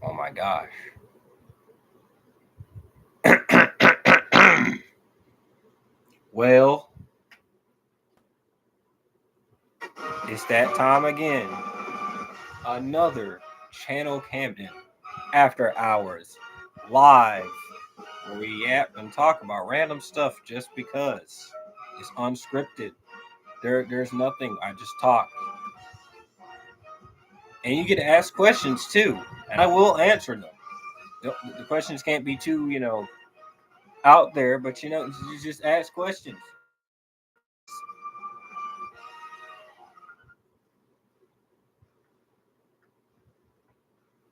Oh my gosh. Well, it's that time again. Another Channel Camden After Hours live, where we yap and talk about random stuff just because. It's unscripted. There's nothing. I just talk. And you get to ask questions too, and I will answer them. The questions can't be too, out there, but you just ask questions.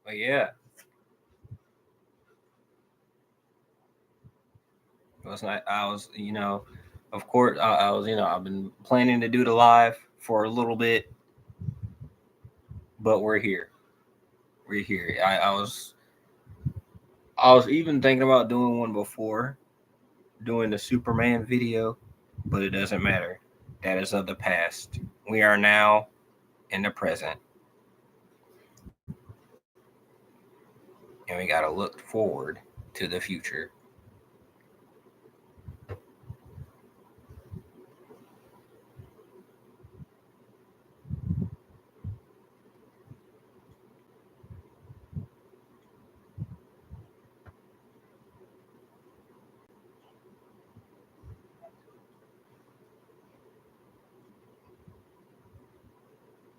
But yeah, it was not. I was, of course, I was, I've been planning to do the live for a little bit, but we're here. We're here. I was even thinking about doing one before doing the Superman video, but it doesn't matter. That is of the past. We are now in the present, and we got to look forward to the future.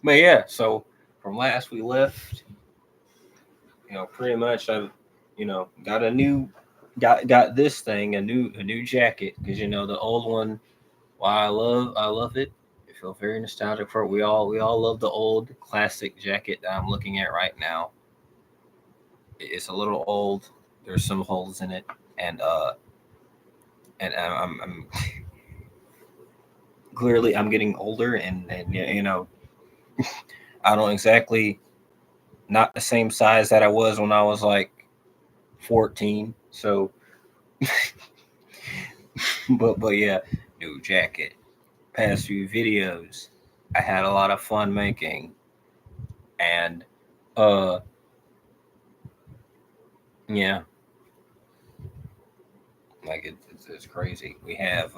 But yeah, so from last we left, pretty much I've, got a new, got this thing, a new jacket, because the old one. While I love it. I feel very nostalgic for it. We all love the old classic jacket that I'm looking at right now. It's a little old. There's some holes in it, and I'm clearly I'm getting older, and I don't exactly not the same size that I was when I was like 14. So, but yeah, new jacket. Past few videos, I had a lot of fun making, and uh, yeah, like it's crazy. We have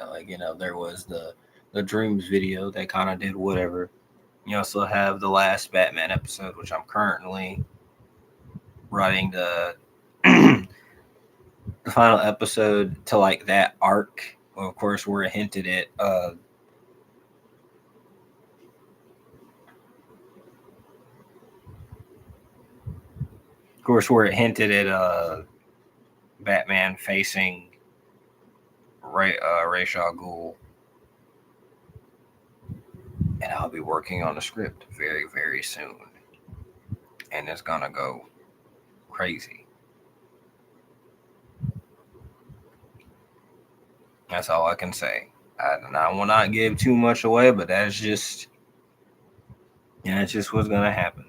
like there was the Dreams video that kind of did whatever. You also have the last Batman episode, which I'm currently writing the final episode to like that arc. Well, of course, we're hinted at. Of course, we're hinted at Batman facing Ra's al Ghul, and I'll be working on the script very very soon, and it's gonna go crazy. That's all I can say. I will not give too much away, but that's just what's gonna happen.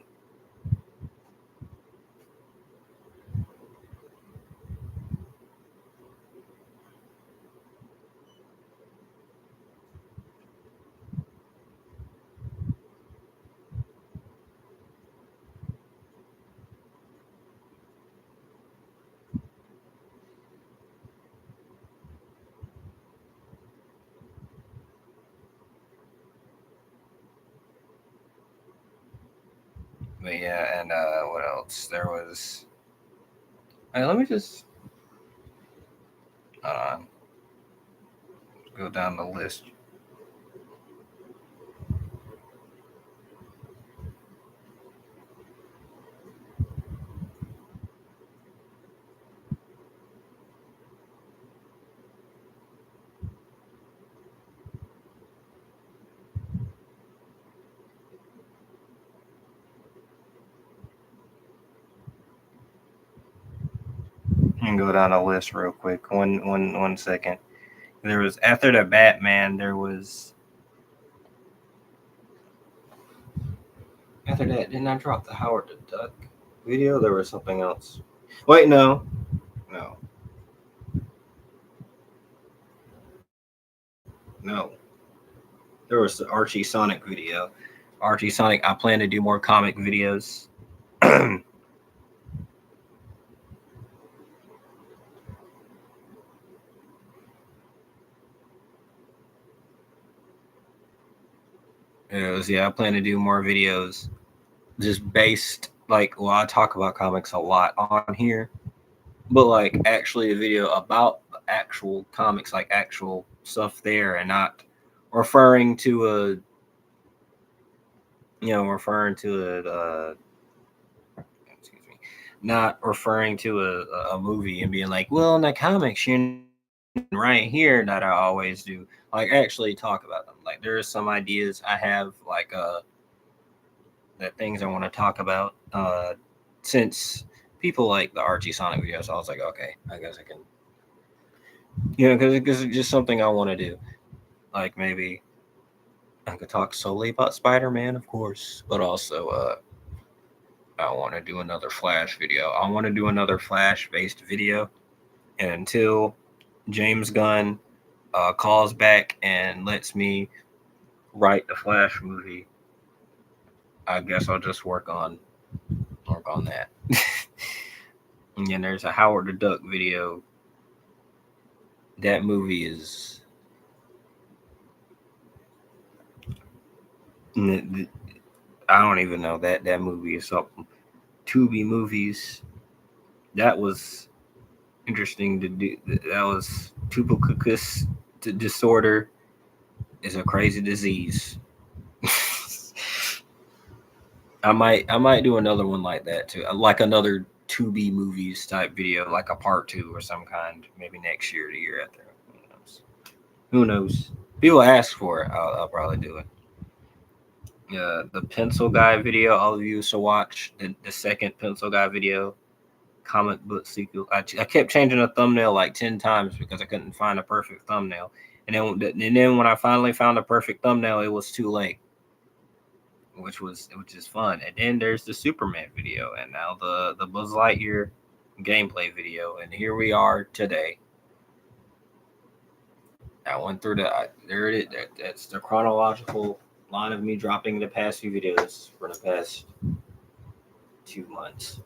But yeah, and what else? There was. Hey, let me just uh, go down the list. And go down the list real quick. One second. There was after the Batman. There was after that. Didn't I drop the Howard the Duck video? There was something else. Wait, no, no, no. There was the Archie Sonic video. Archie Sonic. I plan to do more comic videos. Yeah, I plan to do more videos just based like well, I talk about comics a lot on here, but like actually a video about the actual comics, like actual stuff there, and not referring to a referring to excuse me, not referring to a movie and being like, well, in the comics, right here that I always do. Like actually talk about them. Like there are some ideas I have, like that things I want to talk about. Since people like the Archie Sonic videos, I was like, okay, I guess I can, because it's just something I want to do. Like maybe I could talk solely about Spider Man, of course, but also I want to do another Flash video. I want to do another Flash based video, and until James Gunn calls back and lets me write the Flash movie, I guess I'll just work on that. And then there's a Howard the Duck video. That movie is I don't even know that movie is something. Tubi movies. That was interesting to do. That was tuberculosis disorder is a crazy disease. I might do another one like that too, like another Tubi movies type video, like a part two or some kind, maybe next year, or the year after. Who knows? Who knows? People ask for it. I'll probably do it. The pencil guy video. All of you should watch the second pencil guy video. Comic book sequel. I kept changing the thumbnail like 10 times because I couldn't find a perfect thumbnail. And then when I finally found a perfect thumbnail, it was too late, which is fun. And then there's the Superman video, and now the Buzz Lightyear gameplay video, and here we are today. I went through there it is. That's the chronological line of me dropping the past few videos for the past 2 months,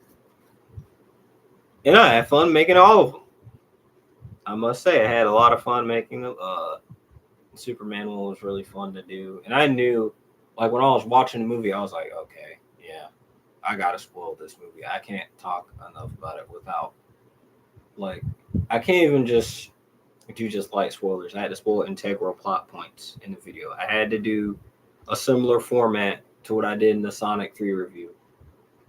and I had fun making all of them. I must say, I had a lot of fun making them. Superman one was really fun to do, and I knew, like when I was watching the movie, I was like, okay, yeah, I gotta spoil this movie. I can't talk enough about it without, like, I can't even just do just light spoilers. I had to spoil integral plot points in the video. I had to do a similar format to what I did in the Sonic 3 review,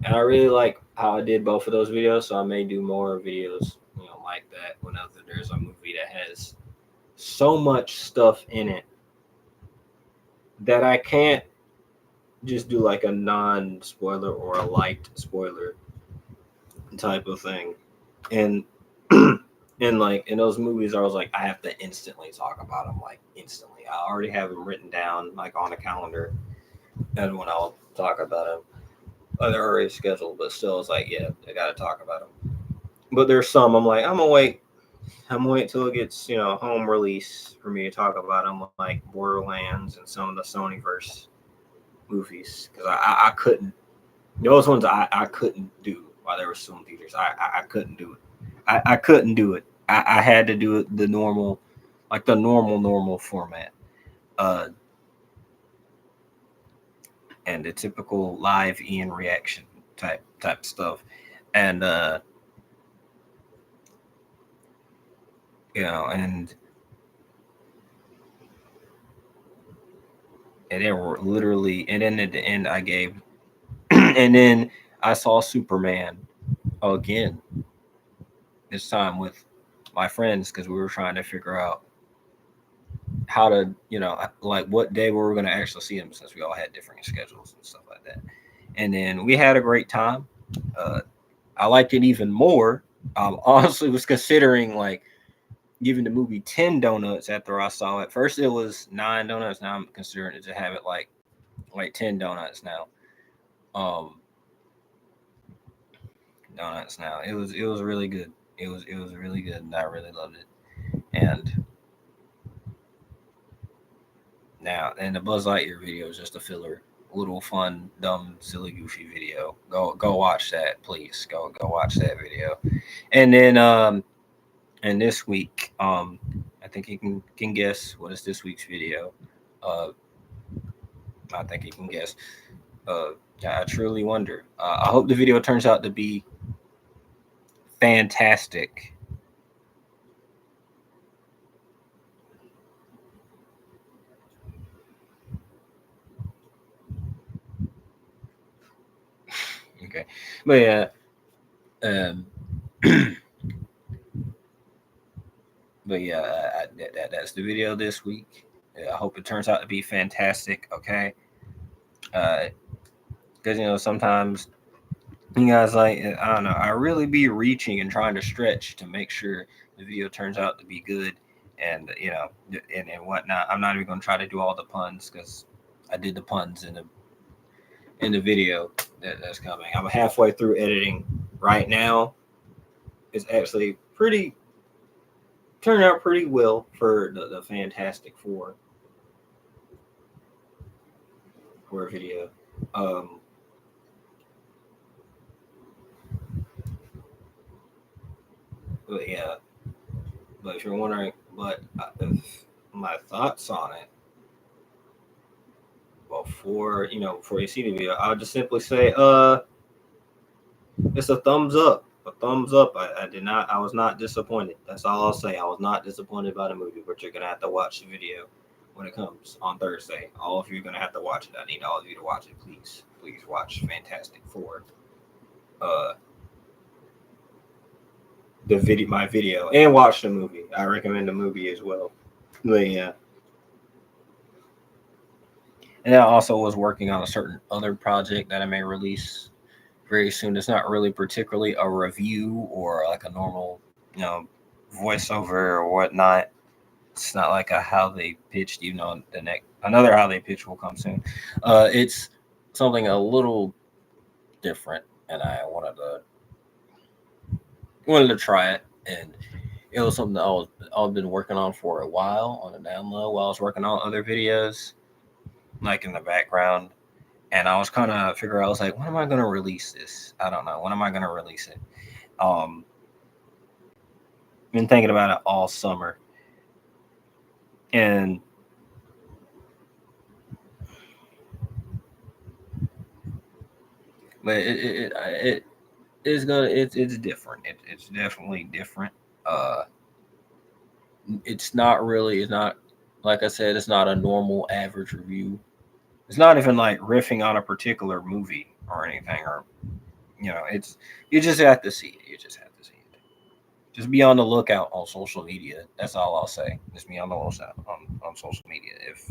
and I really like how I did both of those videos. So I may do more videos, like that whenever there's a movie that has so much stuff in it that I can't just do like a non-spoiler or a light spoiler type of thing. And and like in those movies, I was like, I have to instantly talk about them, like instantly. I already have them written down, like on a calendar, and when I'll talk about them, they're already scheduled. But still, it's like, yeah, I got to talk about them. But there's some I'm like, I'm gonna wait. I'm gonna wait till it gets home release for me to talk about them, like Borderlands and some of the Sonyverse movies, because I couldn't. Those ones I couldn't do while there were still in theaters. I couldn't do it. I couldn't do it. I had to do it the normal, like the normal format, uh, and the typical live Ian reaction type stuff, and and then we're literally, and then at the end I gave, and then I saw Superman again. This time with my friends because we were trying to figure out how to, like what day we were going to actually see them since we all had different schedules and stuff like that. And then we had a great time. I liked it even more. Honestly was considering like giving the movie 10 donuts after I saw it. First it was 9 donuts. Now I'm considering to have it like 10 donuts now. Um, donuts. Now it was really good. It was really good, and I really loved it. And now, and the Buzz Lightyear video is just a filler, little fun, dumb, silly, goofy video. Go watch that, please. Go watch that video. And then and this week, I think you can guess what is this week's video. Uh, I think you can guess. Yeah, I truly wonder. I hope the video turns out to be fantastic. Okay, but yeah, um, but yeah, that's the video this week. I hope it turns out to be fantastic. Okay, because sometimes you guys like I don't know. I really be reaching and trying to stretch to make sure the video turns out to be good, and and whatnot. I'm not even gonna try to do all the puns because I did the puns in the video that's coming. I'm halfway through editing right now. It's actually pretty turned out pretty well for the Fantastic Four video. Um, but yeah, but if you're wondering, if my thoughts on it before you see the video, I'll just simply say, it's a thumbs up. A thumbs up. I was not disappointed. That's all I'll say. I was not disappointed by the movie, but you're gonna have to watch the video when it comes on Thursday. All of you are gonna have to watch it. I need all of you to watch it, please. Please watch Fantastic Four. Uh, my video, and watch the movie. I recommend the movie as well. But yeah, and I also was working on a certain other project that I may release very soon. It's not really particularly a review or like a normal, voiceover or whatnot. It's not like a how they pitched. The next another how they pitch will come soon. It's something a little different, and I wanted to try it, and it was something that I've been working on for a while on a down low while I was working on other videos, like in the background. And I was kind of figuring, I was like, when am I going to release this? I don't know. When am I going to release it? Um, been thinking about it all summer, and but it is gonna it's different. It's definitely different. Uh, it's not like I said. It's not a normal average review. It's not even like riffing on a particular movie or anything, or it's you just have to see it. You just have to see it. Just be on the lookout on social media. That's all I'll say. Just be on the lookout on social media. If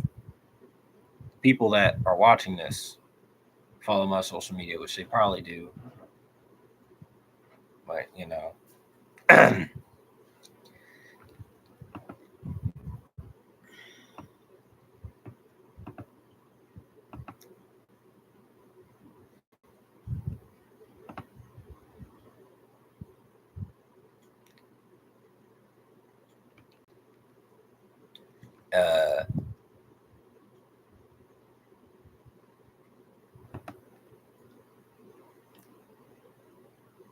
people that are watching this follow my social media, which they probably do, but uh,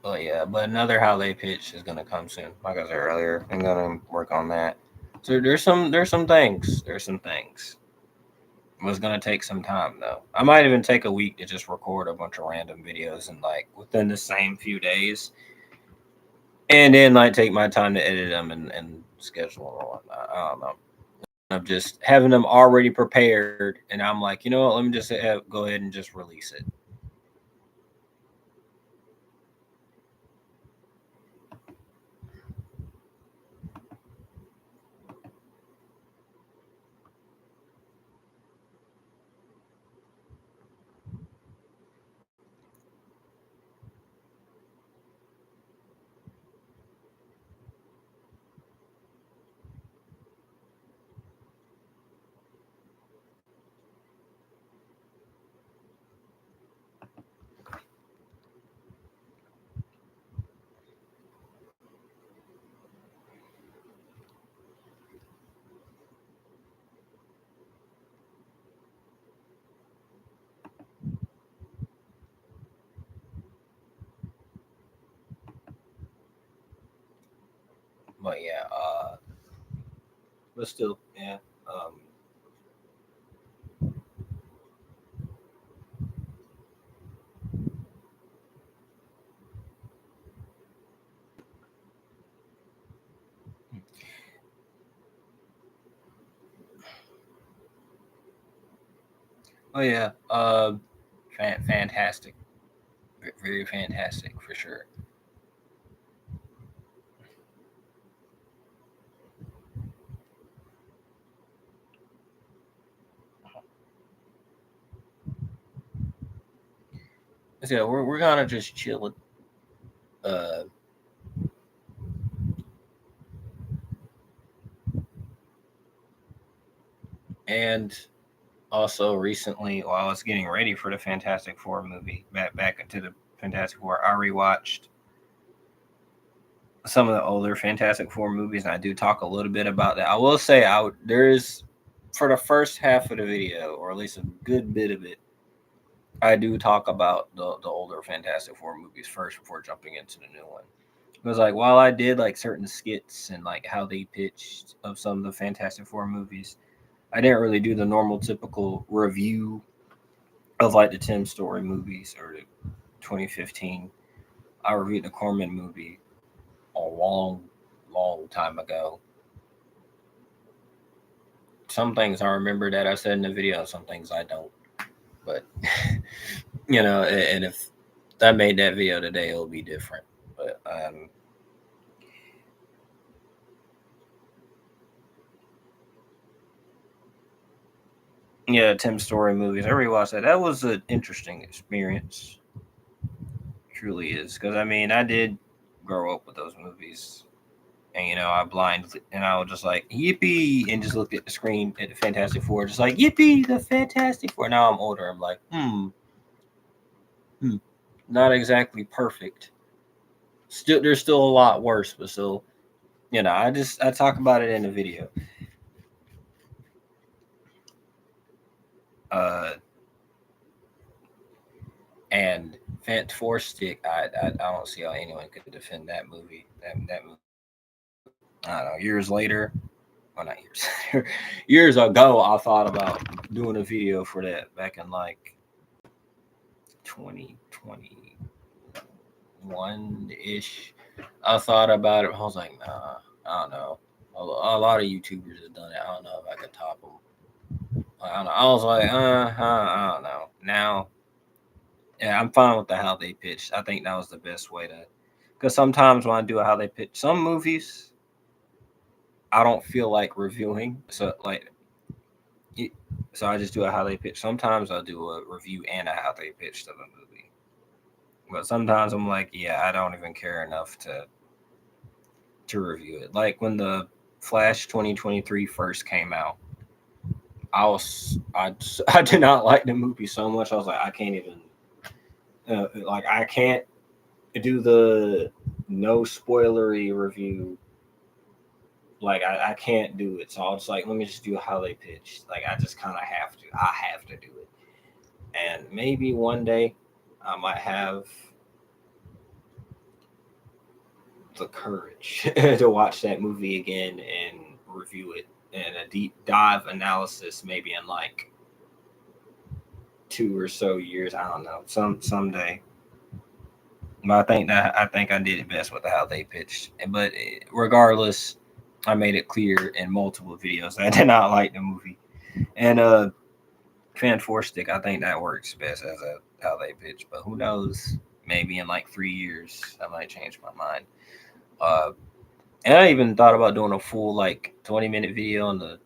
but yeah, but another how they pitch is gonna come soon. Like I said earlier, I'm gonna work on that. So there's some things. It was gonna take some time though. I might even take a week to just record a bunch of random videos and like within the same few days, and then like take my time to edit them and schedule them or whatnot. I don't know. Of just having them already prepared, and I'm like, you know what? Let me just go ahead and just release it. But yeah, but still, yeah. Um, oh yeah, fantastic, very fantastic for sure. So yeah, we're gonna just chill it. Uh, and also recently, while I was getting ready for the Fantastic Four movie, back into the Fantastic Four, I rewatched some of the older Fantastic Four movies, and I do talk a little bit about that. I will say, there's for the first half of the video, or at least a good bit of it, I do talk about the older Fantastic Four movies first before jumping into the new one. Because like while I did like certain skits and like how they pitched of some of the Fantastic Four movies, I didn't really do the normal typical review of like the Tim Story movies or the 2015. I reviewed the Corman movie a long time ago. Some things I remember that I said in the video, some things I don't. But and if I made that video today, it'll be different. But yeah, Tim Story movies. I rewatched that. That was an interesting experience. Truly is, because I mean, I did grow up with those movies, and I blindly and I was just like yippee, and just looked at the screen at the Fantastic Four, just like yippee, the Fantastic Four. Now I'm older. I'm like, hmm, not exactly perfect. Still, there's still a lot worse, but still, I talk about it in the video. Uh, and Fant Four Stick, I don't see how anyone could defend that movie. That movie, I don't know. Years later, well, not years, years ago, I thought about doing a video for that back in like 2021 ish. I thought about it. I was like, nah, I don't know. A lot of YouTubers have done it. I don't know if I could top them. I don't know. I was like, I don't know. Now, yeah, I'm fine with the how they pitched. I think that was the best way to. Because sometimes when I do a how they pitch some movies, I don't feel like reviewing. So I just do a how they pitch. Sometimes I'll do a review and a how they pitched of a movie. But sometimes I'm like, yeah, I don't even care enough to review it. Like when the Flash 2023 first came out, I did not like the movie so much. I was like, I can't even I can't do the no spoilery review. Like I can't do it. So I was like, let me just do how they pitched. Like I just kind of have to. I have to do it. And maybe one day I might have the courage to watch that movie again and review it in a deep dive analysis, maybe in like 2 or so years. I don't know, someday. But I think I did it best with how they pitched. But regardless, I made it clear in multiple videos that I did not like the movie. And Fan Four Stick, I think that works best as a how they pitch. But who knows? Maybe in like 3 years, I might change my mind. Uh, and I even thought about doing a full like 20-minute video on the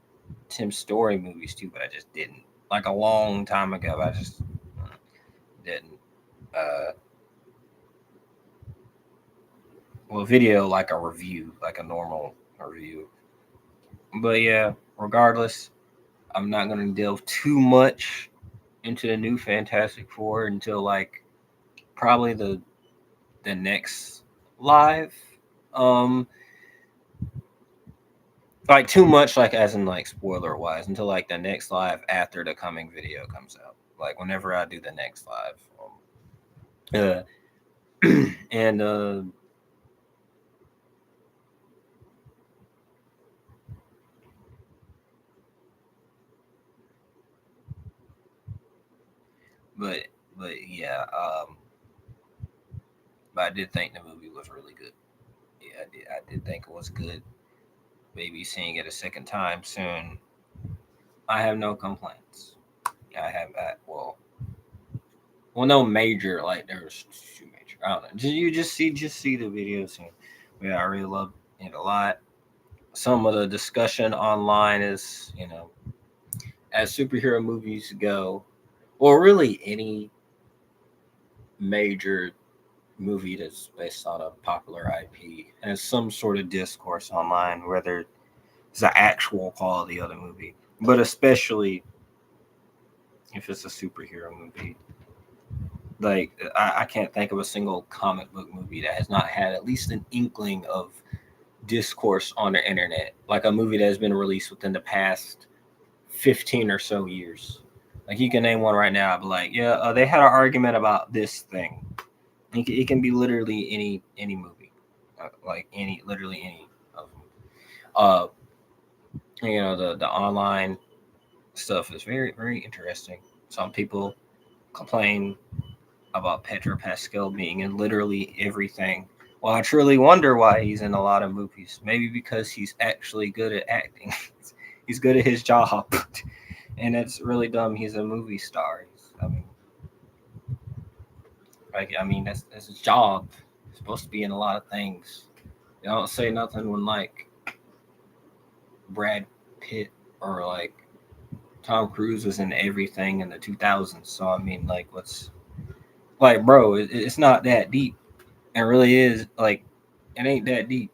Tim Story movies too, but I just didn't. Like a long time ago, I just didn't. Uh, well, video like a review, like a normal review. But yeah, regardless, I'm not gonna delve too much into the new Fantastic Four until like probably the next live. Um, like too much, like as in like spoiler wise, until like the next live after the coming video comes out. Like whenever I do the next live, and but yeah, but I did think the movie was really good. Yeah, I did think it was good. Maybe seeing it a second time soon, I have no complaints. I have well, no major, like there was two major. I don't know. You just see the videos and yeah, I really love it a lot. Some of the discussion online is, as superhero movies go, or really any major movie that's based on a popular IP has some sort of discourse online, whether it's the actual quality of the movie, but especially if it's a superhero movie. Like I can't think of a single comic book movie that has not had at least an inkling of discourse on the internet, like a movie that has been released within the past 15 or so years. Like you can name one right now, I'd be like, yeah, they had an argument about this thing. It can be literally any movie, like any literally any of them. The online stuff is very very interesting. Some people complain about Pedro Pascal being in literally everything. Well, I truly wonder why he's in a lot of movies. Maybe because he's actually good at acting. He's good at his job, and it's really dumb. He's a movie star. I mean, that's his job. He's supposed to be in a lot of things. They don't say nothing when like Brad Pitt or like Tom Cruise was in everything in the 2000s. So I mean, like, what's like, bro? It's not that deep. It really is like, it ain't that deep.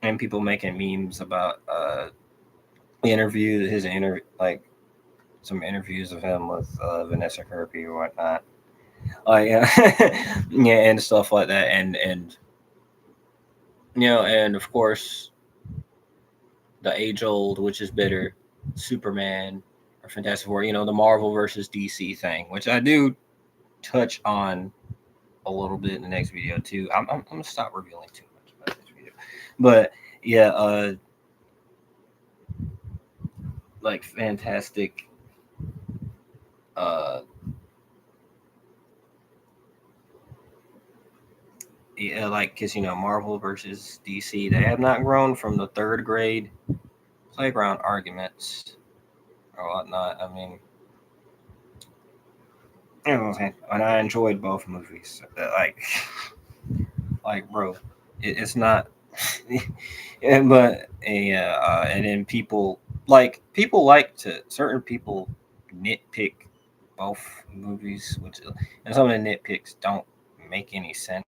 And people making memes about his interview, like some interviews of him with Vanessa Kirby or whatnot, like yeah, and stuff like that, and and of course the age old, which is better, Superman or Fantastic Four, the Marvel versus DC thing, which I do touch on a little bit in the next video too. I'm gonna stop revealing too much about this video, but yeah, like fantastic, uh, yeah, like because Marvel versus DC, they have not grown from the third grade playground arguments or whatnot. I mean, and I enjoyed both movies. Like, bro, it's not. But yeah, and then people like to certain people nitpick both movies, which and some of the nitpicks don't make any sense.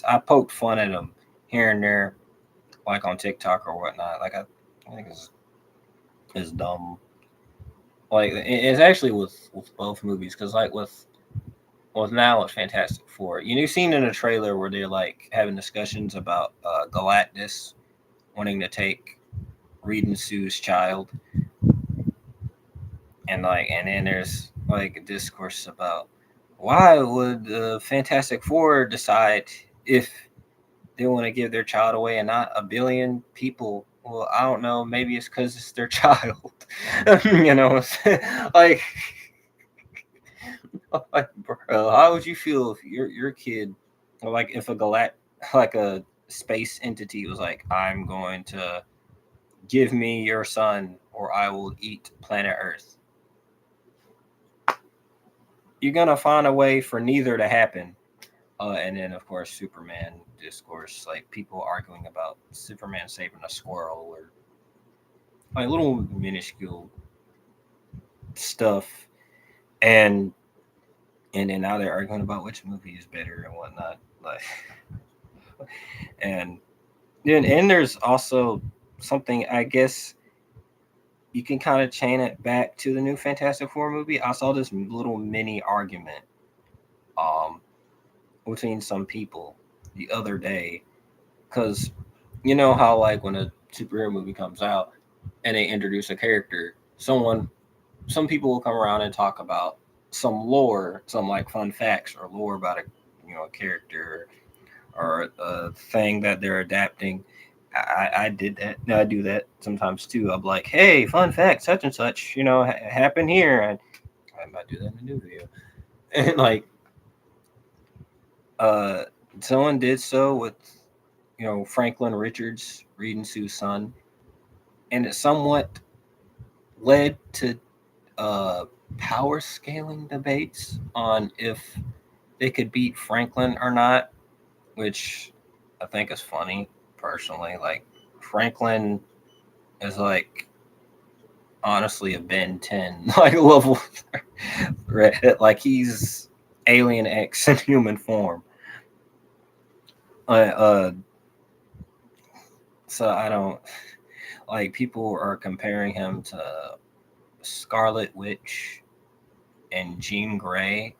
I poked fun at them here and there, like on TikTok or whatnot. Like I think it's dumb. Like it's actually with both movies because like with now with Fantastic Four, you've seen in a trailer where they're like having discussions about Galactus wanting to take Reed and Sue's child, and then there's like a discourse about why would the Fantastic Four decide if they want to give their child away and not a billion people. Well, I don't know. Maybe it's because it's their child. Like, like, bro, how would you feel if your kid, or like if like a space entity was like, I'm going to give me your son, or I will eat planet Earth. You're gonna find a way for neither to happen. And then of course Superman discourse, like people arguing about Superman saving a squirrel or like little minuscule stuff, and then now they're arguing about which movie is better and whatnot. Like, and then there's also something I guess you can kind of chain it back to the new Fantastic Four movie. I saw this little mini argument um between some people the other day, because you know how like when a superhero movie comes out and they introduce a character, some people will come around and talk about some lore, some like fun facts or lore about a character or a thing that they're adapting. I did that. I do that sometimes too. I'm like, hey, fun fact, such and such, happened here. And I might do that in a new video. And like uh someone did so with Franklin Richards reading Sue's son, and it somewhat led to uh power scaling debates on if they could beat Franklin or not, which I think is funny personally. Like Franklin is like honestly a Ben 10 like level threat. Like he's Alien X in human form. Uh, so I don't like people are comparing him to Scarlet Witch and Jean Grey,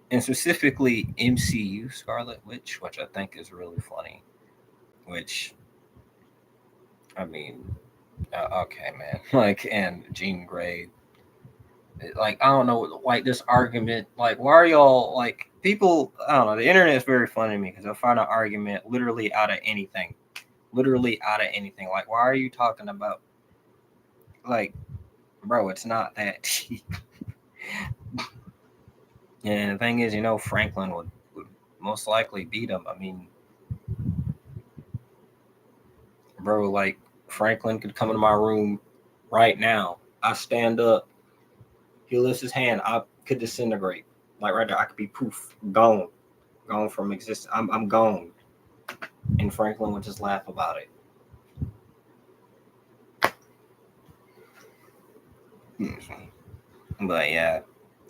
and specifically MCU Scarlet Witch, which I think is really funny. Which I mean, okay, man. Like, and Jean Grey, like I don't know, like this argument, like why are y'all like people? I don't know. The internet is very funny to me because they'll find an argument literally out of anything. Like, why are you talking about? Like, bro, it's not that deep. And the thing is, Franklin would most likely beat him. I mean, bro, like Franklin could come into my room right now. I stand up. He lifts his hand. I could disintegrate. Like right there, I could be poof, gone from existence. I'm gone. And Franklin would just laugh about it. But yeah,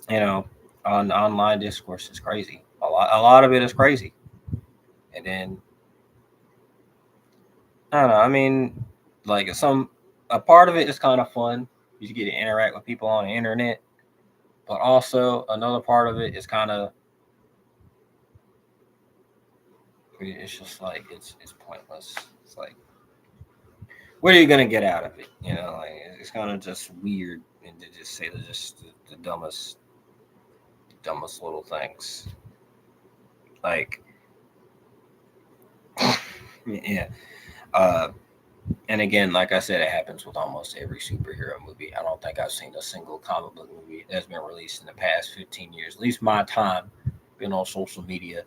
on online discourse is crazy. A lot of it is crazy. And then I don't know. I mean, like a part of it is kind of fun. You get to interact with people on the internet, but also another part of it is kind of it's just like it's pointless. It's like what are you gonna get out of it? Like it's kind of just weird and to just say the dumbest little things. Like yeah. Uh, and again, like I said, it happens with almost every superhero movie. I don't think I've seen a single comic book movie that's been released in the past 15 years, at least my time being on social media,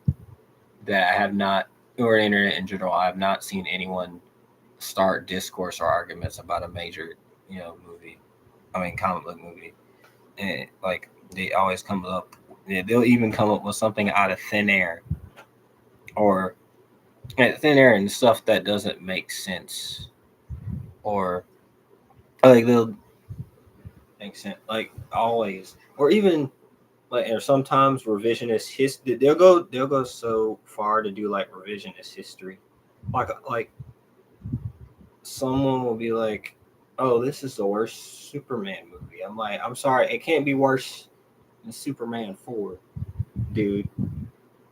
that I have not, or internet in general, I have not seen anyone start discourse or arguments about a major, movie. I mean, comic book movie. And like, they always come up, they'll even come up with something out of thin air or thin air and stuff that doesn't make sense. Or like they'll make sense, like always, or even like, or sometimes revisionist history. They'll go so far to do like revisionist history, like someone will be like, "Oh, this is the worst Superman movie." I'm like, "I'm sorry, it can't be worse than Superman 4, dude.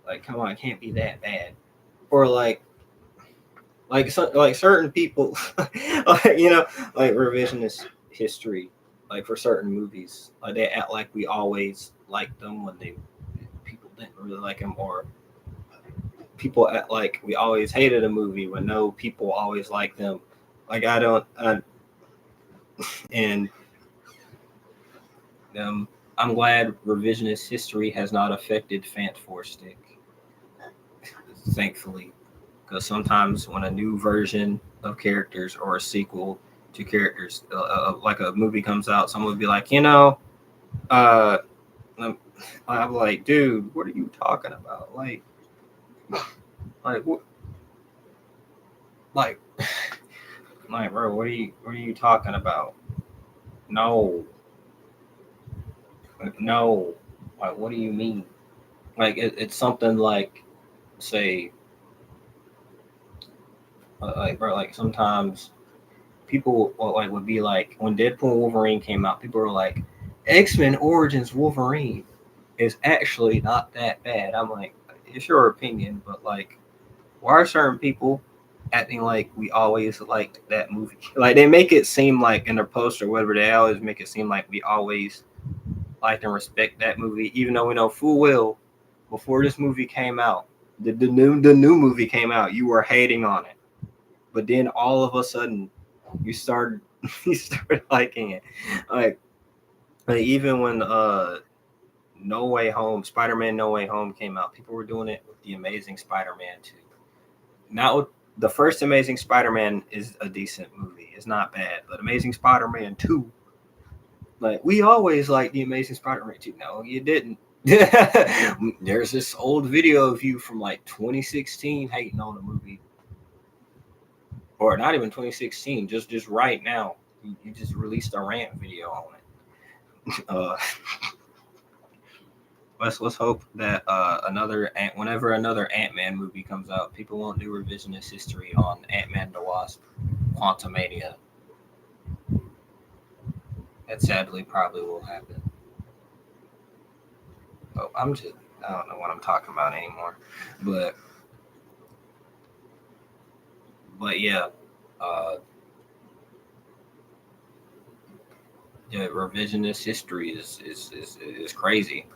Like, come on, it can't be that bad." Or like certain people, like, like revisionist history, like for certain movies, like they act like we always liked them when people didn't really like them, or people act like we always hated a movie when no, people always liked them. Like I don't, and I'm glad revisionist history has not affected Fant Four Stick, thankfully, because sometimes when a new version of characters or a sequel to characters, like a movie comes out, someone would be like, uh, I'm like, dude, what are you talking about? Like what, like, like, bro, what are you talking about? No, no, like, what do you mean? Like, it's something like, say, like, bro, like sometimes people like would be like when Deadpool Wolverine came out, people were like, X-Men Origins Wolverine is actually not that bad. I'm like, it's your opinion, but like, why are certain people acting like we always liked that movie? Like they make it seem like in their post or whatever, they always make it seem like we always liked and respect that movie, even though we know full well before this movie came out, the new movie came out, you were hating on it, but then all of a sudden you started you started liking it, like even when No Way Home, Spider-Man No Way Home came out. People were doing it with the Amazing Spider-Man 2. Not with the first Amazing Spider-Man is a decent movie. It's not bad, but Amazing Spider-Man 2, like we always like the Amazing Spider-Man 2. No, you didn't. There's this old video of you from like 2016 hating on the movie, or not even 2016, just right now. You just released a rant video on it. Let's hope that whenever another Ant-Man movie comes out, people won't do revisionist history on Ant-Man the Wasp, Quantumania. That sadly probably will happen. Oh, I don't know what I'm talking about anymore, but yeah, uh, the revisionist history is crazy.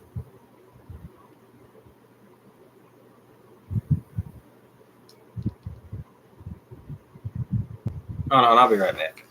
Hold on, I'll be right back.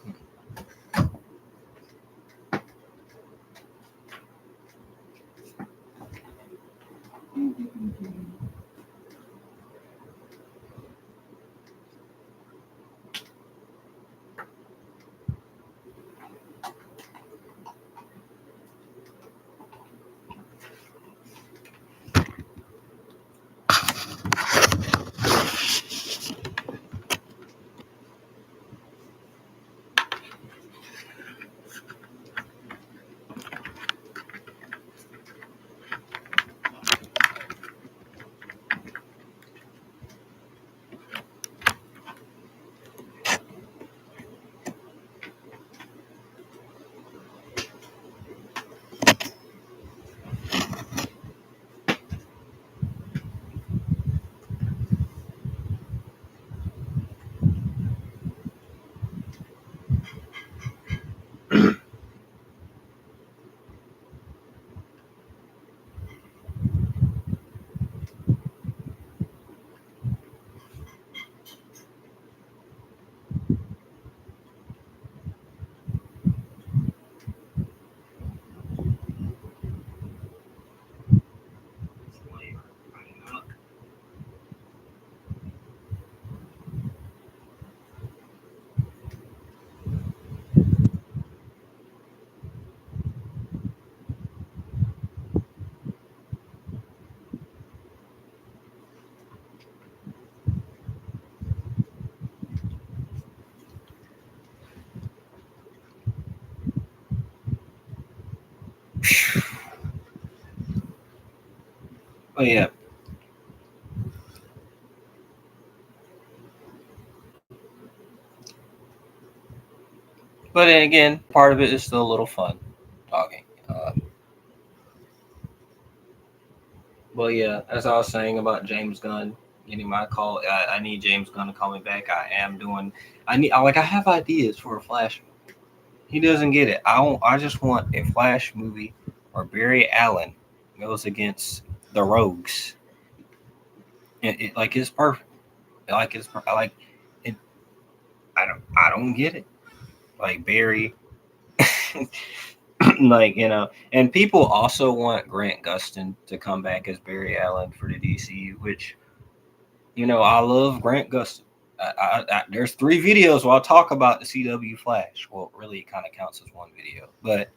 Oh yeah, but then again, part of it is still a little fun talking. Well, yeah, as I was saying about James Gunn getting my call, I need James Gunn to call me back. I am doing. I have ideas for a Flash. He doesn't get it. I just want a Flash movie where Barry Allen goes against the Rogues. Like it's perfect. I like it. I don't get it. Like Barry, like and people also want Grant Gustin to come back as Barry Allen for the DCU, which I love Grant Gustin. There's 3 videos where I'll talk about the CW Flash. Well, really, it kind of counts as one video, but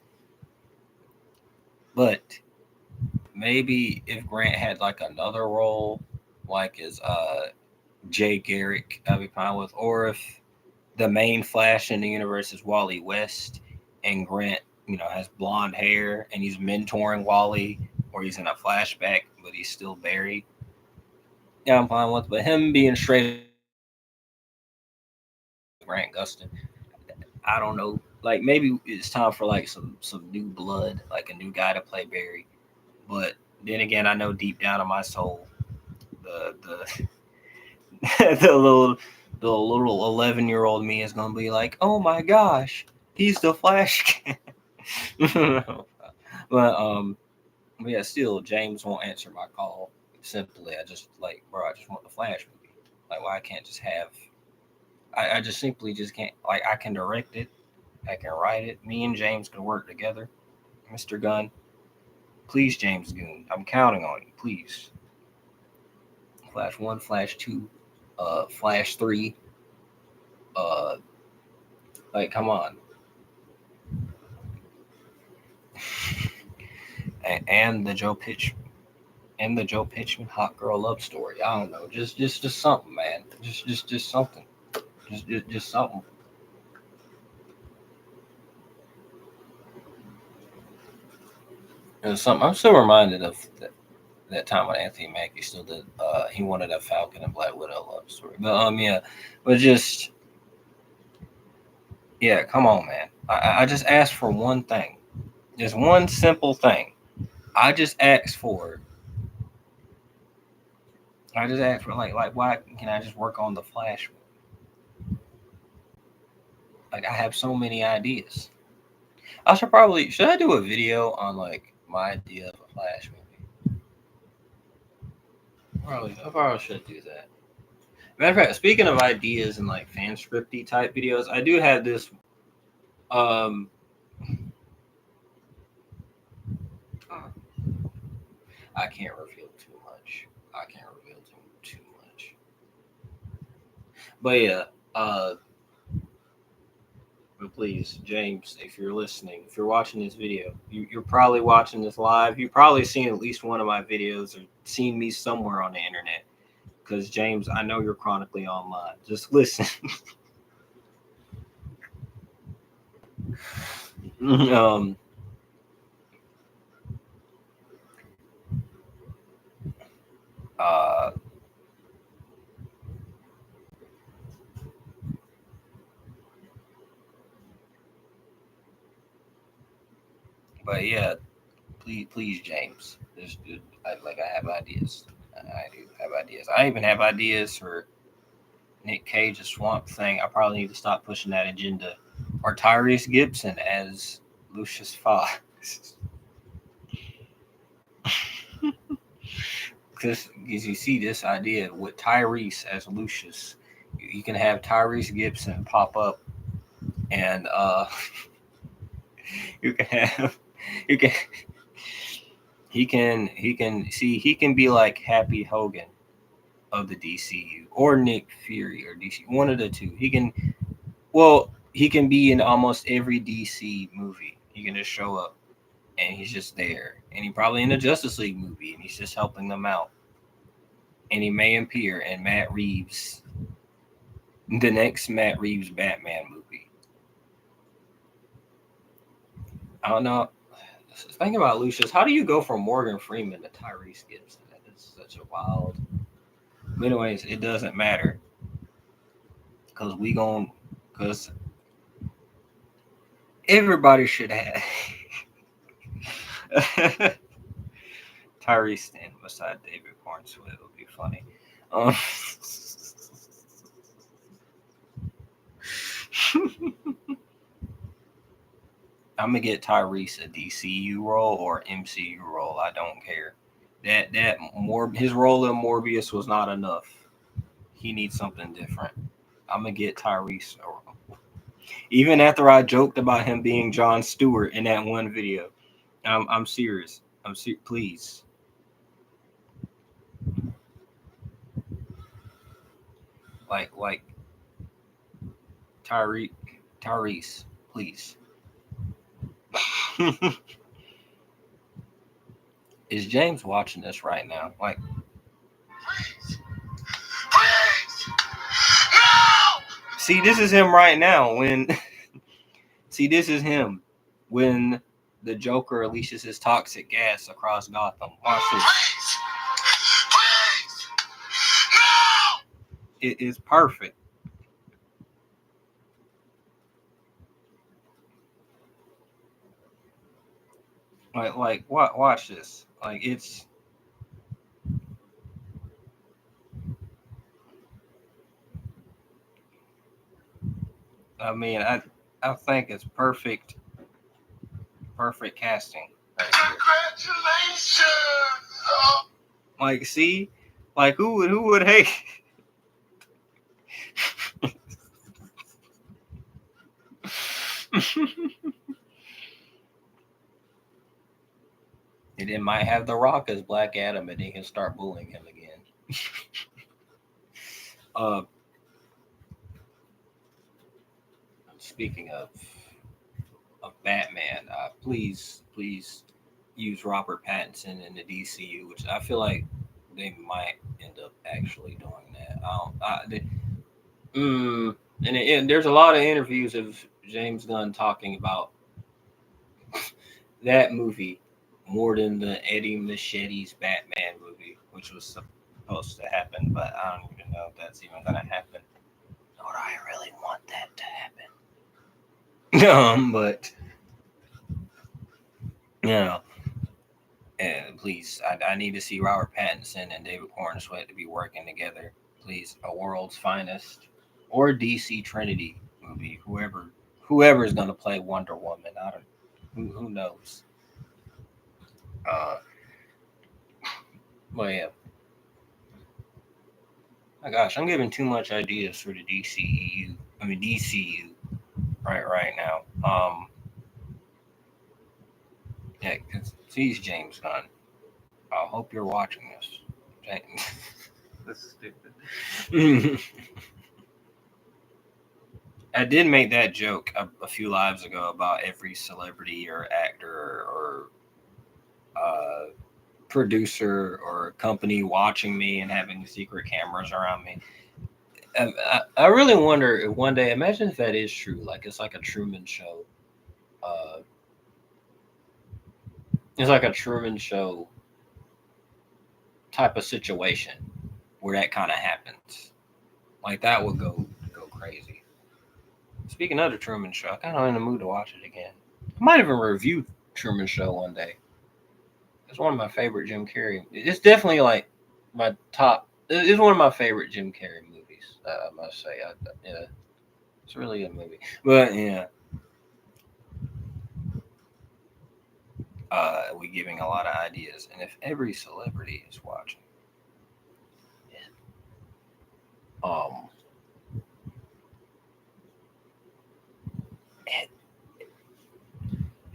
maybe if Grant had like another role, like as Jay Garrick, I'd be fine with. Or if the main Flash in the universe is Wally West, and Grant, has blonde hair and he's mentoring Wally, or he's in a flashback, but he's still Barry. Yeah, I'm fine with. But him being straight Grant Gustin, I don't know. Like maybe it's time for like some new blood, like a new guy to play Barry. But then again, I know deep down in my soul, the the little 11-year-old me is gonna be like, oh my gosh, he's the Flash. but yeah, still James won't answer my call. Simply, I just like, bro, I just want the Flash movie. Like, why I can't just have? I just simply just can't. Like, I can direct it, I can write it. Me and James can work together, Mr. Gunn. Please, James Goon. I'm counting on you. Please. Flash 1, Flash 2, Flash 3. Like, come on. and the Joe Pitchman hot girl love story. I don't know. Just something, man. Just something. Just something. It was something. I'm still reminded of that time when Anthony Mackie still did. He wanted a Falcon and Black Widow love story. But yeah, but just yeah. Come on, man. I just asked for one thing. Just one simple thing. I just asked for. Like why can I just work on the Flash? Like I have so many ideas. Should I do a video on like my idea of a Flash movie? I probably should do that. Matter of fact, speaking of ideas and like fan scripty type videos, I do have this. Um, I can't reveal too much. But yeah, but please, James, if you're listening, if you're watching this video, you're probably watching this live. You've probably seen at least one of my videos or seen me somewhere on the internet. Because James, I know you're chronically online. Just listen. um, uh, but yeah, please, James. I have ideas. I do have ideas. I even have ideas for Nick Cage's Swamp Thing. I probably need to stop pushing that agenda. Or Tyrese Gibson as Lucius Fox. Because you see this idea with Tyrese as Lucius, you can have Tyrese Gibson pop up, and you can have you can he can be like Happy Hogan of the DCU or Nick Fury or DC, one of the two. He can be in almost every DC movie. He can just show up and he's just there, and he probably in a Justice League movie and he's just helping them out. And he may appear in the next Matt Reeves Batman movie. I don't know. Think about Lucius. How do you go from Morgan Freeman to Tyrese Gibson? That is such a wild. But anyways, it doesn't matter because everybody should have Tyrese stand beside David Cornswell. It would be funny. I'm gonna get Tyrese a DCU role or MCU role. I don't care. His role in Morbius was not enough. He needs something different. I'm gonna get Tyrese a role. Even after I joked about him being Jon Stewart in that one video, I'm serious. Please. Like Tyrese, please. Is James watching this right now? Like, please, no! See, this is him right now. This is him when the Joker unleashes his toxic gas across Gotham. Watch this. Please, no! It is perfect. Watch this. Like, it's. I mean, I think it's perfect casting. Right. Congratulations! Like, see, like who would hate? It then might have The Rock as Black Adam, and then he'll start bullying him again. Speaking of Batman, please use Robert Pattinson in the DCU, which I feel like they might end up actually doing that. And there's a lot of interviews of James Gunn talking about that movie more than the Eddie Machete's Batman movie, which was supposed to happen, but I don't even know if that's even gonna happen. Or I really want that to happen. But you know, and please, I need to see Robert Pattinson and David Corenswet to be working together. Please, a world's finest or DC Trinity movie, whoever is gonna play Wonder Woman. I don't. Who knows? But yeah. My gosh, I'm giving too much ideas for the DCU right now. Yeah, he's James Gunn. I hope you're watching this. That's stupid. I did make that joke a few lives ago about every celebrity or actor or producer or company watching me and having secret cameras around me. I really wonder if one day, imagine if that is true, like it's like a Truman Show. It's like a Truman Show type of situation where that kind of happens. Like that would go crazy. Speaking of the Truman Show, I'm kind of in the mood to watch it again. I might even review Truman Show one day. It's one of my favorite Jim Carrey. It's definitely like my top. It's one of my favorite Jim Carrey movies. I must say, yeah, it's a really good movie. But yeah, we're giving a lot of ideas, and if every celebrity is watching,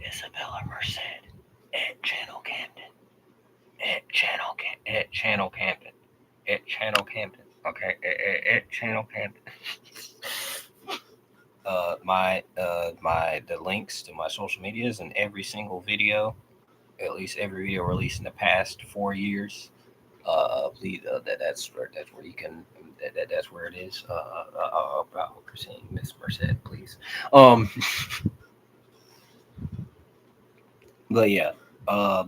Isabella Merced at Channel Camden. At Channel Camden. Okay, at Channel Camden. The links to my social medias and every single video, at least every video released in the past 4 years. Please, that's where you can. That's where it is. I hope you're seeing Miss Merced, please. But yeah. But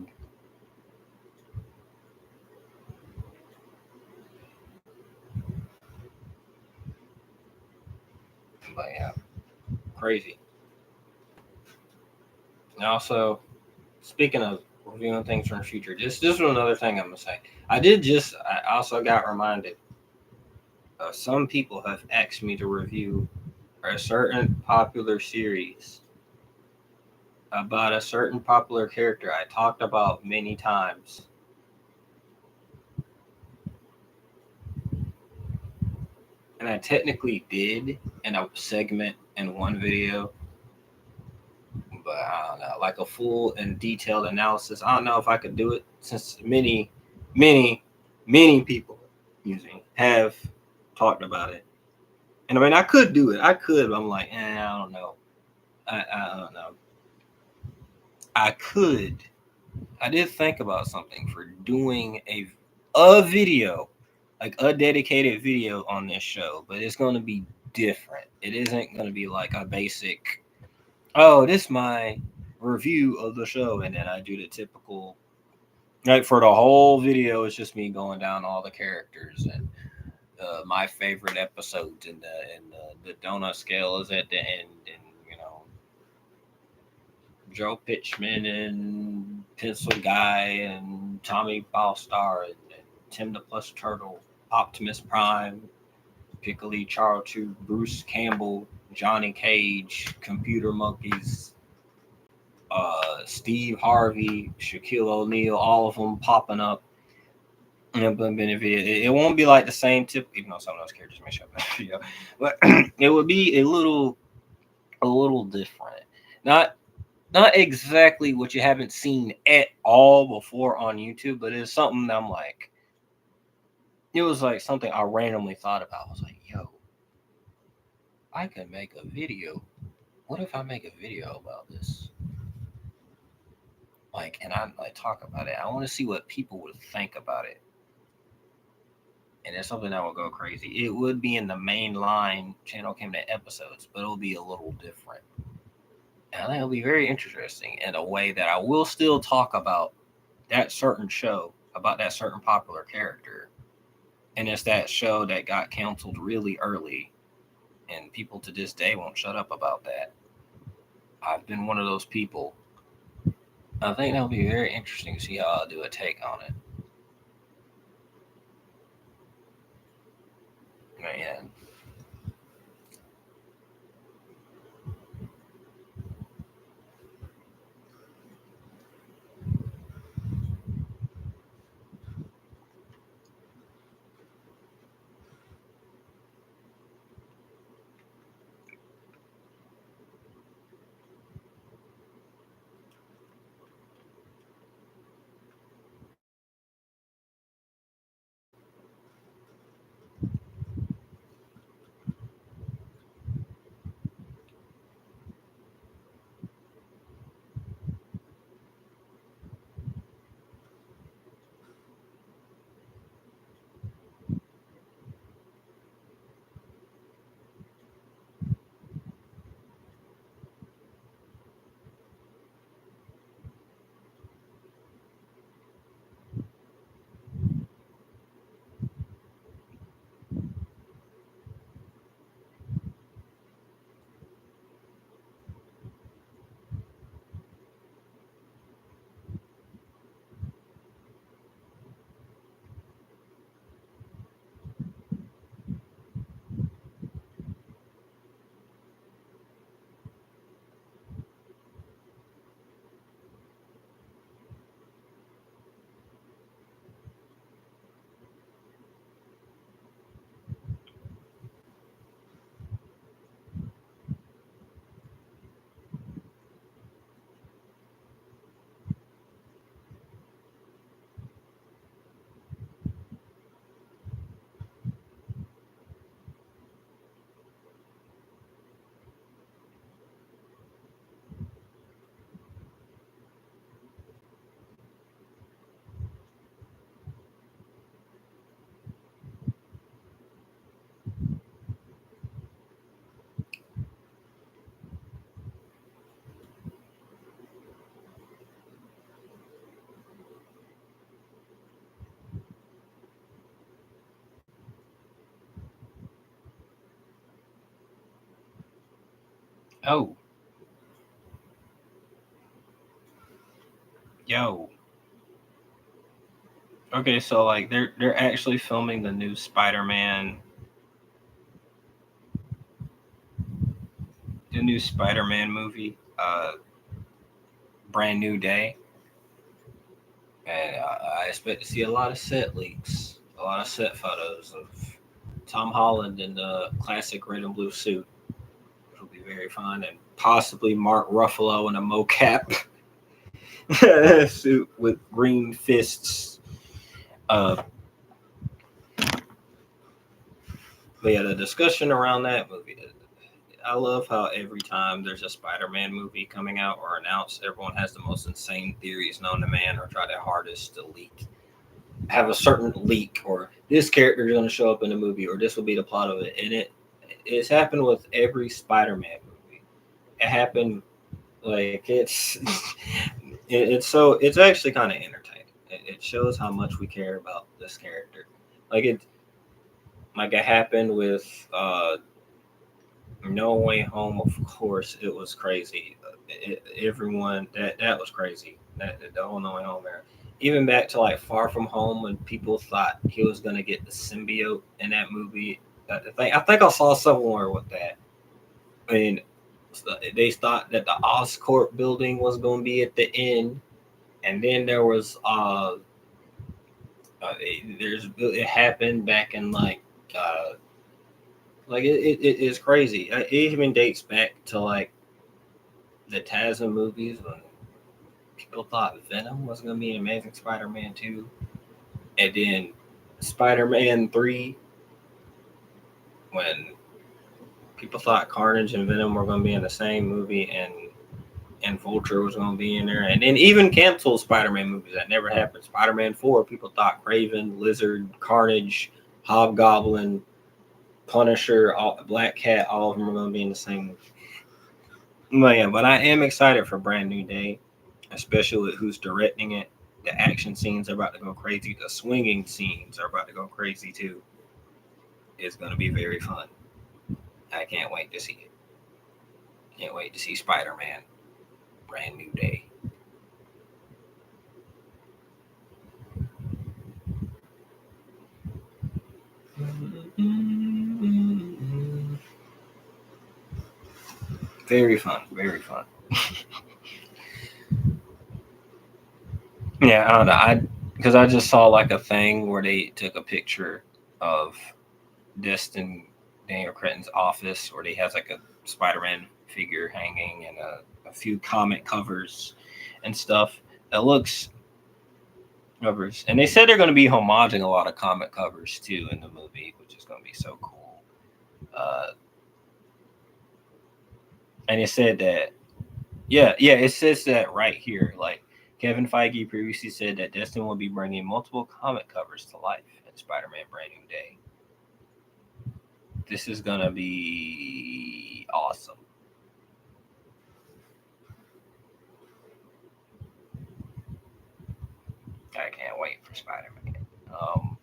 yeah, crazy. And also, speaking of reviewing things from the future, this is another thing I'm gonna say. I also got reminded. Some people have asked me to review a certain popular series about a certain popular character I talked about many times. And I technically did in a segment in one video, but I don't know, like a full and detailed analysis. I don't know if I could do it since many people have talked about it. And I mean, I could do it. I could, but I'm like, I don't know. I don't know. I could. I did think about something for doing a video, like a dedicated video on this show, but it's going to be different. It isn't going to be like a basic, oh, this is my review of the show, and then I do the typical, like for the whole video, it's just me going down all the characters and my favorite episodes, and the donut scale is at the end, and Joe Pitchman and Pencil Guy and Tommy Ballstar and Tim the Plus Turtle, Optimus Prime, Piccoli Charlton, Bruce Campbell, Johnny Cage, Computer Monkeys, Steve Harvey, Shaquille O'Neal, all of them popping up. It won't be like the same tip, even though some of those characters may show up in the video, but it would be a little different. Not not exactly what you haven't seen at all before on YouTube, but it's something that I'm like, it was like something I randomly thought about. I was like, yo, I could make a video. What if I make a video about this? Like, and I like talk about it. I want to see what people would think about it. And it's something that will go crazy. It would be in the main line channel Camden episodes, but it'll be a little different. And I think it'll be very interesting in a way that I will still talk about that certain show, about that certain popular character. And it's that show that got canceled really early, and people to this day won't shut up about that. I've been one of those people. I think that'll be very interesting to see how I'll do a take on it. Man. Oh, yo. Okay, so like they're actually filming the new Spider-Man movie, Brand New Day, and I expect to see a lot of set leaks, a lot of set photos of Tom Holland in the classic red and blue suit, which will be very fun, and possibly Mark Ruffalo in a mocap suit with green fists. Uh, but yeah, the discussion around that movie. I love how every time there's a Spider-Man movie coming out or announced, everyone has the most insane theories known to man or try their hardest to have a certain leak, or this character is going to show up in the movie, or this will be the plot of it. And it's happened with every Spider-Man movie. It happened like it's actually kind of entertaining. It shows how much we care about this character. Like it happened with No Way Home. Of course, it was crazy. Everyone that was crazy. That the whole No Way Home era. Even back to like Far From Home, when people thought he was gonna get the symbiote in that movie. I think I saw somewhere with that. I mean, they thought that the Oscorp building was gonna be at the end, and then there was it happened back in like it is crazy. It even dates back to like the TASM movies when people thought Venom was going to be an Amazing Spider-Man 2, and then Spider-Man 3 when people thought Carnage and Venom were going to be in the same movie, and Vulture was going to be in there, and then even canceled Spider-Man movies that never happened. Spider-Man 4, people thought Craven, Lizard, Carnage, Hobgoblin, Punisher, Black Cat, all of them were going to be in the same movie. But yeah, but I am excited for Brand New Day, especially with who's directing it. The action scenes are about to go crazy. The swinging scenes are about to go crazy too. It's going to be very fun. I can't wait to see it. Can't wait to see Spider-Man Brand New Day. Very fun. Very fun. Yeah, I don't know. Because I just saw like a thing where they took a picture of Destin Daniel Cretton's office, where he has like a Spider-Man figure hanging and a few comic covers and stuff. That looks covers, and they said they're going to be homaging a lot of comic covers too in the movie, which is going to be so cool. Uh, and it said that, yeah, it says that right here. Like Kevin Feige previously said that Destin will be bringing multiple comic covers to life in Spider-Man: Brand New Day. This is gonna be awesome. I can't wait for Spider-Man. Um,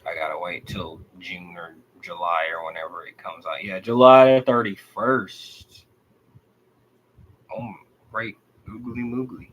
I gotta wait till June or July or whenever it comes out. Yeah, July 31st. Oh, great. Googly moogly.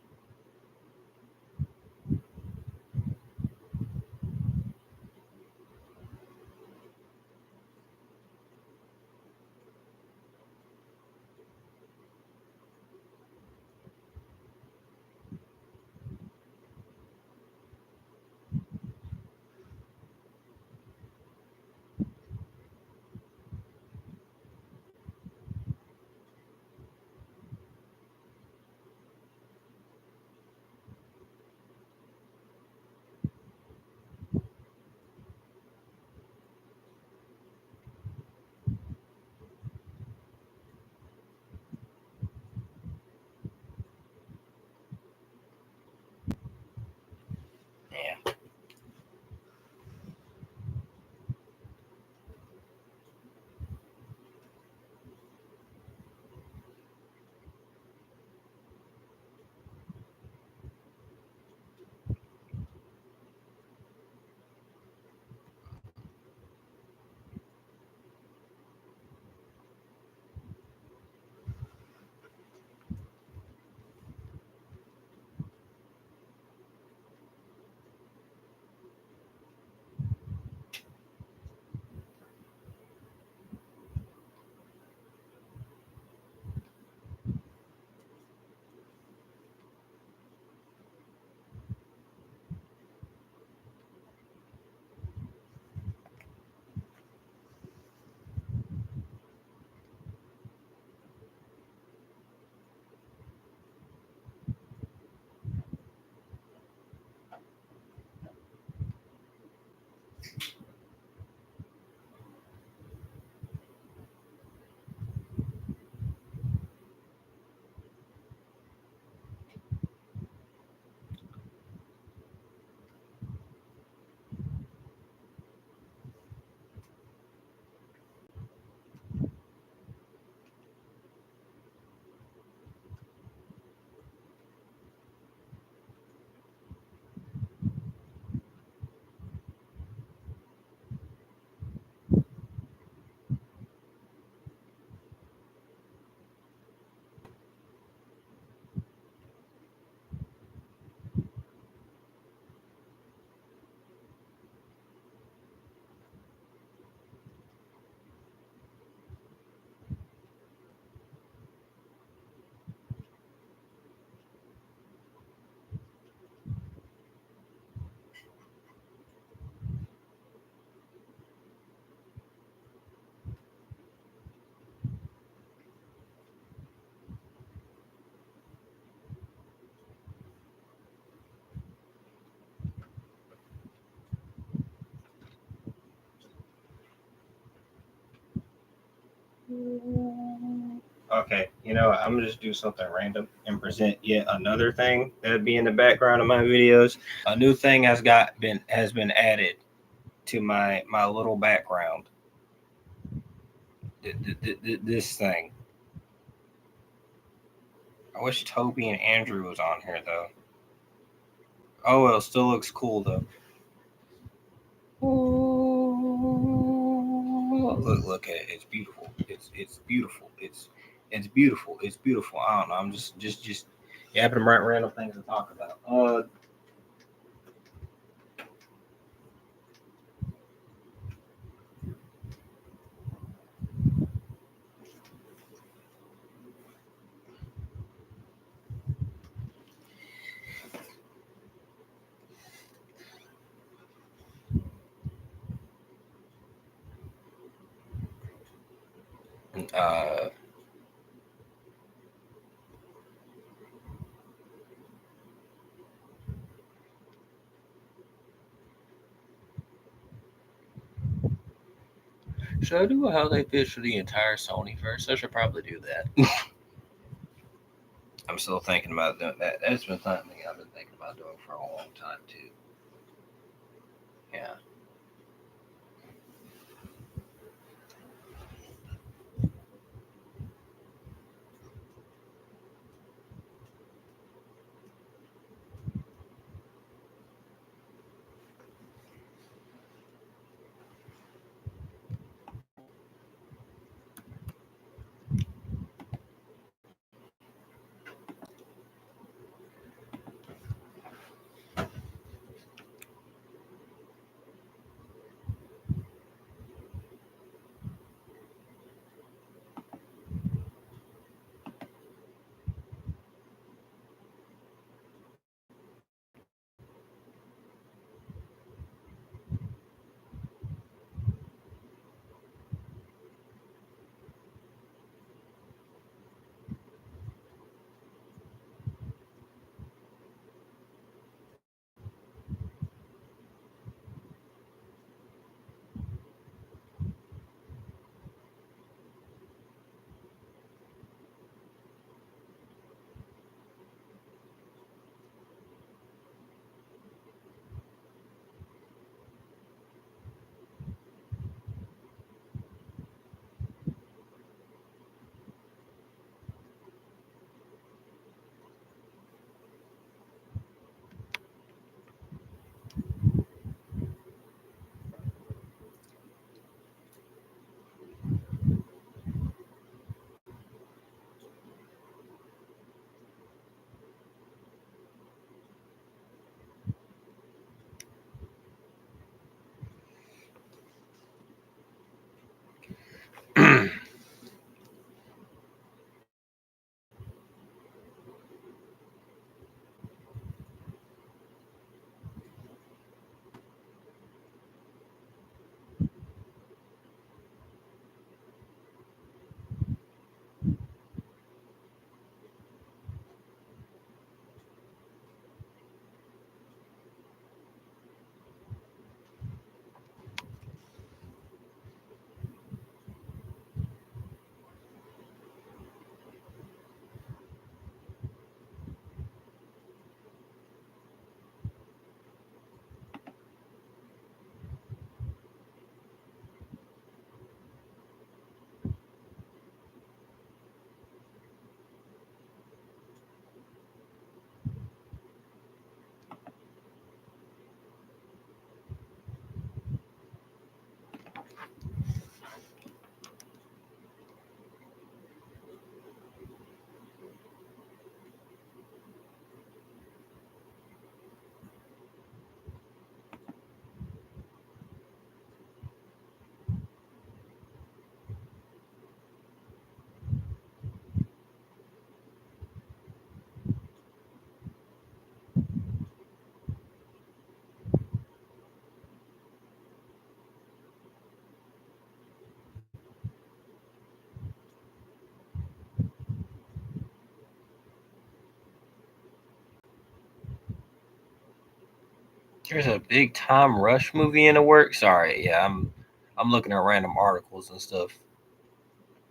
Okay, I'm gonna just do something random and present yet another thing that'd be in the background of my videos. A new thing has been added to my little background. This thing. I wish Toby and Andrew was on here though. Oh well, still looks cool though. Look at it. It's beautiful. It's beautiful. It's beautiful. It's beautiful. I don't know. I'm just yapping about random things to talk about. Uh, should I do how they pitch for the entire Sony first? I should probably do that. I'm still thinking about doing that. That's been something I've been thinking about doing for a long time too. Yeah. There's a big Tom Rush movie in the works. Sorry, yeah, I'm looking at random articles and stuff.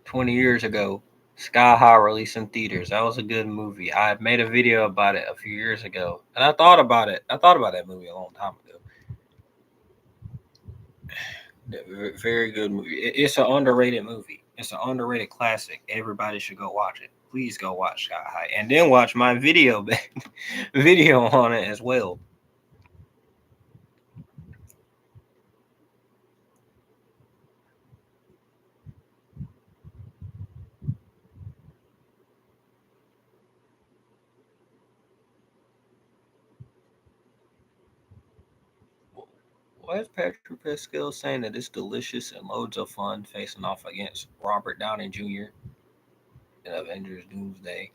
20 years ago. Sky High released in theaters. That was a good movie. I made a video about it a few years ago, and I thought about it. I thought about that movie a long time ago. Very good movie. It's an underrated movie. It's an underrated classic. Everybody should go watch it. Please go watch Sky High, and then watch my video video on it as well. Why is Patrick Pascal saying that it's delicious and loads of fun facing off against Robert Downey Jr. in Avengers Doomsday?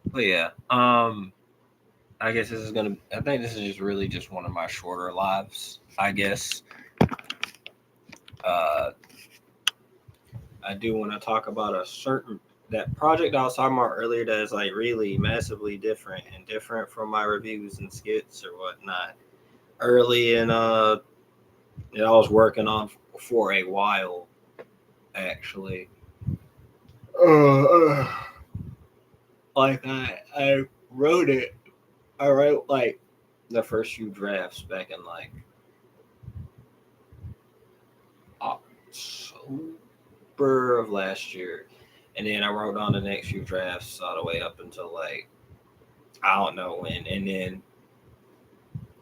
But yeah, I guess this is gonna. I think this is just really just one of my shorter lives. I guess. Uh, I do want to talk about a certain that project I was talking about earlier that is like really massively different and different from my reviews and skits or whatnot. Early in that I was working on for a while, actually. Like I wrote it. I wrote like the first few drafts back in like October of last year, and then I wrote on the next few drafts all the way up until like I don't know when,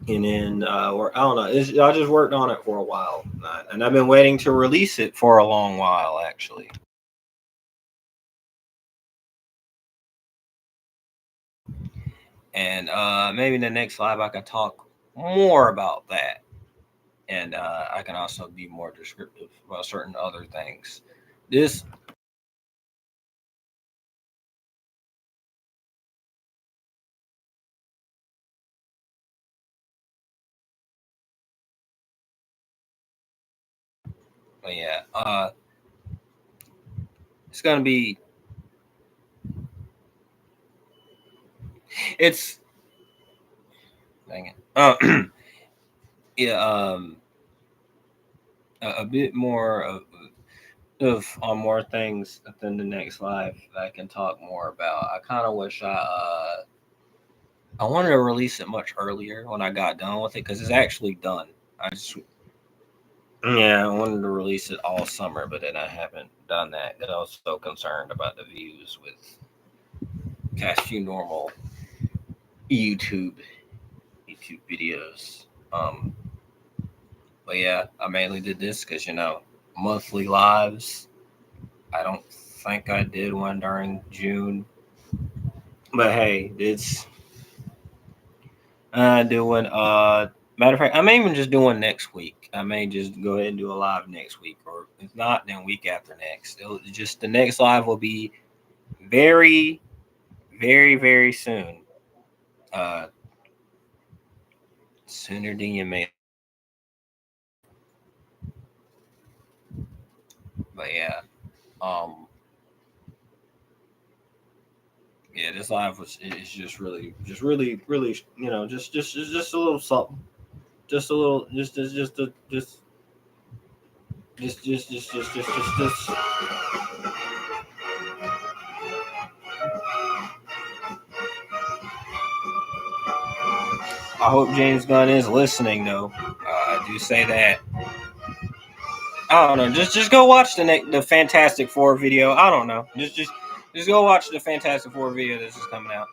or I don't know. I just worked on it for a while, and I've been waiting to release it for a long while, actually. And maybe in the next live I can talk more about that, and I can also be more descriptive about certain other things. This But yeah, it's gonna be. It's dang it. Yeah. A bit more of on more things than the next live that I can talk more about. I kind of wish I wanted to release it much earlier when I got done with it because it's actually done. I just Yeah, I wanted to release it all summer, but then I haven't done that because I was so concerned about the views with past few normal YouTube YouTube videos. But yeah, I mainly did this because monthly lives. I don't think I did one during June, but hey, it's doing. Matter of fact, I may even just do one next week. I may just go ahead and do a live next week, or if not, then week after next. Just the next live will be very, very, very soon. Uh, Sooner than you may. But yeah, um, yeah, this live was is just really, really, just a little something, just a little, just. I hope James Gunn is listening, though. I do say that. I don't know. Just go watch the Fantastic Four video. I don't know. Just go watch the Fantastic Four video. This is coming out.